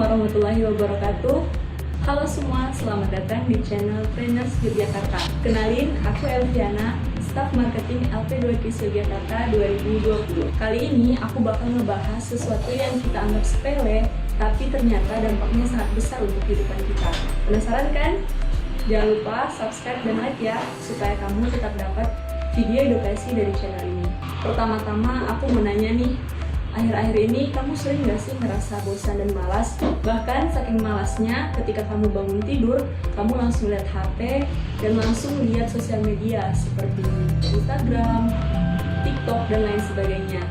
warahmatullahi wabarakatuh. Halo semua, selamat datang di channel Trainers Yogyakarta. Kenalin, aku Elviana, Staf Marketing LP2KIS Yogyakarta 2020. Kali ini aku bakal ngebahas sesuatu yang kita anggap sepele, tapi ternyata dampaknya sangat besar untuk kehidupan kita. Penasaran kan? Jangan lupa subscribe dan like ya, supaya kamu tetap dapat video edukasi dari channel ini. Pertama-tama aku mau nanya nih, akhir-akhir ini kamu sering gak sih merasa bosan dan malas? Bahkan saking malasnya, ketika kamu bangun tidur, kamu langsung lihat HP dan langsung lihat sosial media seperti Instagram, TikTok, dan lain sebagainya.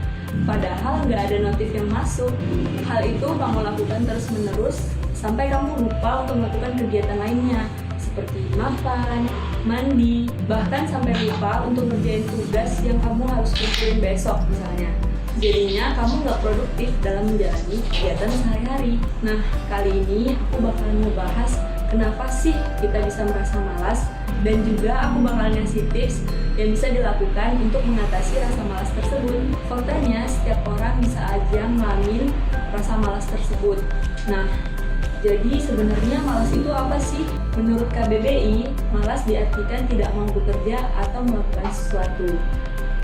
Padahal nggak ada notif yang masuk. Hal itu kamu lakukan terus-menerus sampai kamu lupa untuk melakukan kegiatan lainnya seperti makan, mandi, bahkan sampai lupa untuk ngerjain tugas yang kamu harus kumpulin besok misalnya. Jadinya kamu nggak produktif dalam menjalani kegiatan sehari-hari. Nah, kali ini aku bakalan ngebahas kenapa sih kita bisa merasa malas, dan juga aku bakalan ngasih tips yang bisa dilakukan untuk mengatasi rasa malas tersebut. Faktanya, setiap orang bisa aja ngalamin rasa malas tersebut. Nah, jadi sebenarnya malas itu apa sih? Menurut KBBI, malas diartikan tidak mau bekerja atau melakukan sesuatu.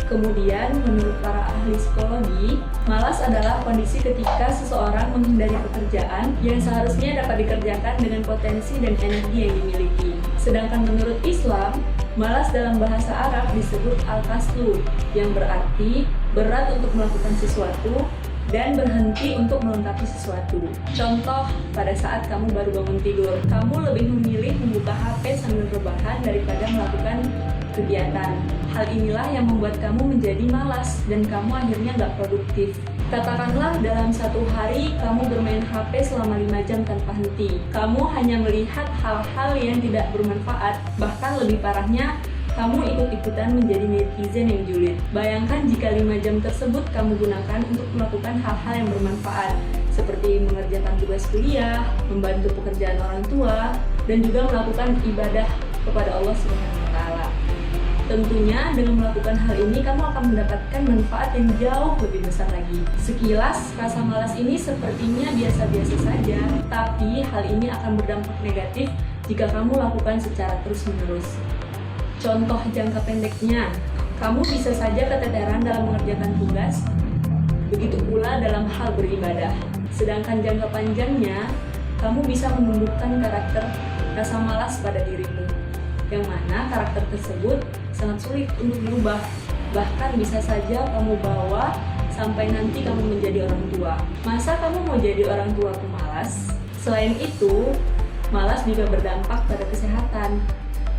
Kemudian, menurut para ahli psikologi, malas adalah kondisi ketika seseorang menghindari pekerjaan yang seharusnya dapat dikerjakan dengan potensi dan energi yang dimiliki. Sedangkan menurut Islam, malas dalam bahasa Arab disebut al-kaslu, yang berarti berat untuk melakukan sesuatu dan berhenti untuk melengkapi sesuatu. Contoh, pada saat kamu baru bangun tidur, kamu lebih memilih membuka HP sambil rebahan daripada melakukan kegiatan. Hal inilah yang membuat kamu menjadi malas dan kamu akhirnya nggak produktif. Katakanlah dalam satu hari kamu bermain HP selama 5 jam tanpa henti. Kamu hanya melihat hal-hal yang tidak bermanfaat. Bahkan lebih parahnya, kamu ikut-ikutan menjadi netizen yang julid. Bayangkan jika 5 jam tersebut kamu gunakan untuk melakukan hal-hal yang bermanfaat, seperti mengerjakan tugas kuliah, membantu pekerjaan orang tua, dan juga melakukan ibadah kepada Allah SWT. Tentunya dengan melakukan hal ini kamu akan mendapatkan manfaat yang jauh lebih besar lagi. Sekilas, rasa malas ini sepertinya biasa-biasa saja, tapi hal ini akan berdampak negatif jika kamu lakukan secara terus-menerus. Contoh jangka pendeknya, kamu bisa saja keteteran dalam mengerjakan tugas, begitu pula dalam hal beribadah. Sedangkan jangka panjangnya, kamu bisa menumbuhkan karakter rasa malas pada dirimu, yang mana karakter tersebut sangat sulit untuk dirubah. Bahkan bisa saja kamu bawa sampai nanti kamu menjadi orang tua. Masa kamu mau jadi orang tua pemalas? Selain itu, malas juga berdampak pada kesehatan.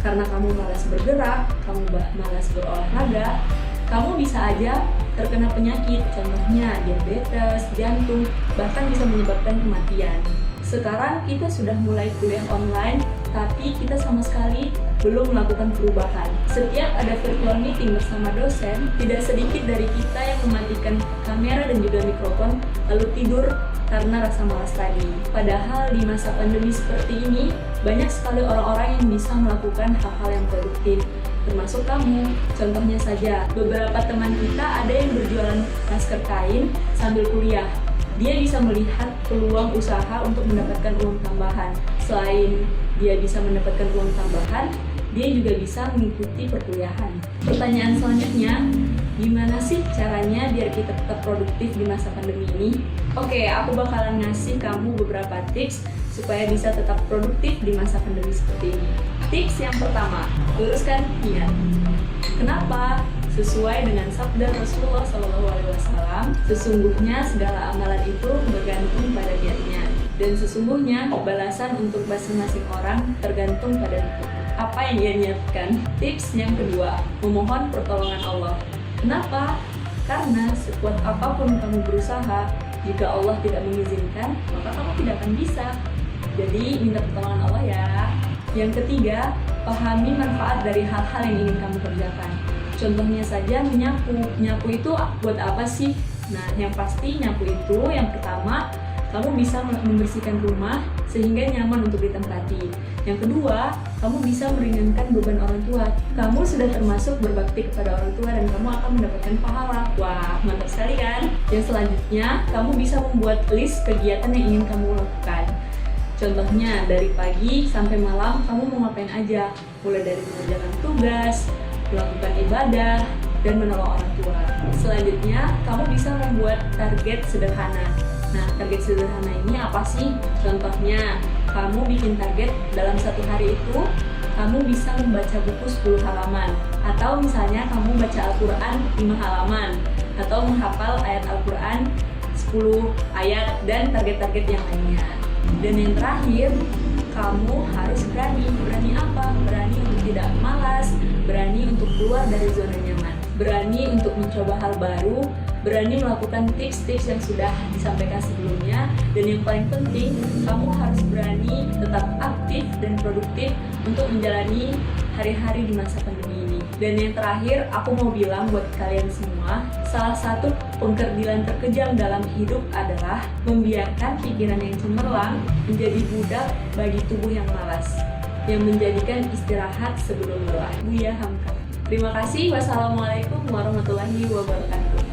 Karena kamu malas bergerak, kamu malas berolahraga, kamu bisa aja terkena penyakit, contohnya diabetes, jantung, bahkan bisa menyebabkan kematian. Sekarang kita sudah mulai kuliah online, tapi kita sama sekali belum melakukan perubahan. Setiap ada virtual meeting bersama dosen, tidak sedikit dari kita yang mematikan kamera dan juga mikrofon, lalu tidur karena rasa malas tadi. Padahal di masa pandemi seperti ini, banyak sekali orang-orang yang bisa melakukan hal-hal yang produktif, termasuk kamu. Contohnya saja, beberapa teman kita ada yang berjualan masker kain sambil kuliah. Dia bisa melihat peluang usaha untuk mendapatkan uang tambahan. Selain dia bisa mendapatkan uang tambahan, dia juga bisa mengikuti perkuliahan. Pertanyaan selanjutnya, gimana sih caranya biar kita tetap produktif di masa pandemi ini? Oke, aku bakalan ngasih kamu beberapa tips supaya bisa tetap produktif di masa pandemi seperti ini. Tips yang pertama, luruskan niat. Kenapa? Sesuai dengan sabda Rasulullah SAW, sesungguhnya segala amalan itu bergantung pada niatnya, dan sesungguhnya balasan untuk masing-masing orang tergantung pada apa yang ia niatkan. Tips yang kedua, memohon pertolongan Allah. Kenapa? Karena sekuat apapun kamu berusaha, jika Allah tidak mengizinkan, maka kamu tidak akan bisa. Jadi minta pertolongan Allah ya. Yang ketiga, pahami manfaat dari hal-hal yang ingin kamu kerjakan. Contohnya saja menyapu. Nyapu itu buat apa sih? Nah, yang pasti nyapu itu yang pertama, kamu bisa membersihkan rumah sehingga nyaman untuk ditempati. Yang kedua, kamu bisa meringankan beban orang tua. Kamu sudah termasuk berbakti kepada orang tua dan kamu akan mendapatkan pahala. Wah, mantap sekali kan? Yang selanjutnya, kamu bisa membuat list kegiatan yang ingin kamu lakukan. Contohnya, dari pagi sampai malam kamu mau ngapain aja, mulai dari mengerjakan tugas, melakukan ibadah, dan menolong orang tua. Selanjutnya, kamu bisa membuat target sederhana. Nah, target sederhana ini apa sih? Contohnya, kamu bikin target dalam satu hari itu, kamu bisa membaca buku 10 halaman. Atau misalnya kamu baca Al-Quran 5 halaman. Atau menghafal ayat Al-Quran 10 ayat dan target-target yang lainnya. Dan yang terakhir, kamu harus berani. Berani apa? Berani untuk tidak malas, berani untuk keluar dari zona nyaman, berani untuk mencoba hal baru, berani melakukan tips-tips yang sudah disampaikan sebelumnya, dan yang paling penting, kamu harus berani tetap aktif dan produktif untuk menjalani hari-hari di masa pandemi ini. Dan yang terakhir, aku mau bilang buat kalian semua, salah satu pengkerdilan terkejam dalam hidup adalah membiarkan pikiran yang cemerlang menjadi budak bagi tubuh yang malas, yang menjadikan istirahat sebelum lelah. Buya Hamka. Terima kasih. Wassalamualaikum warahmatullahi wabarakatuh.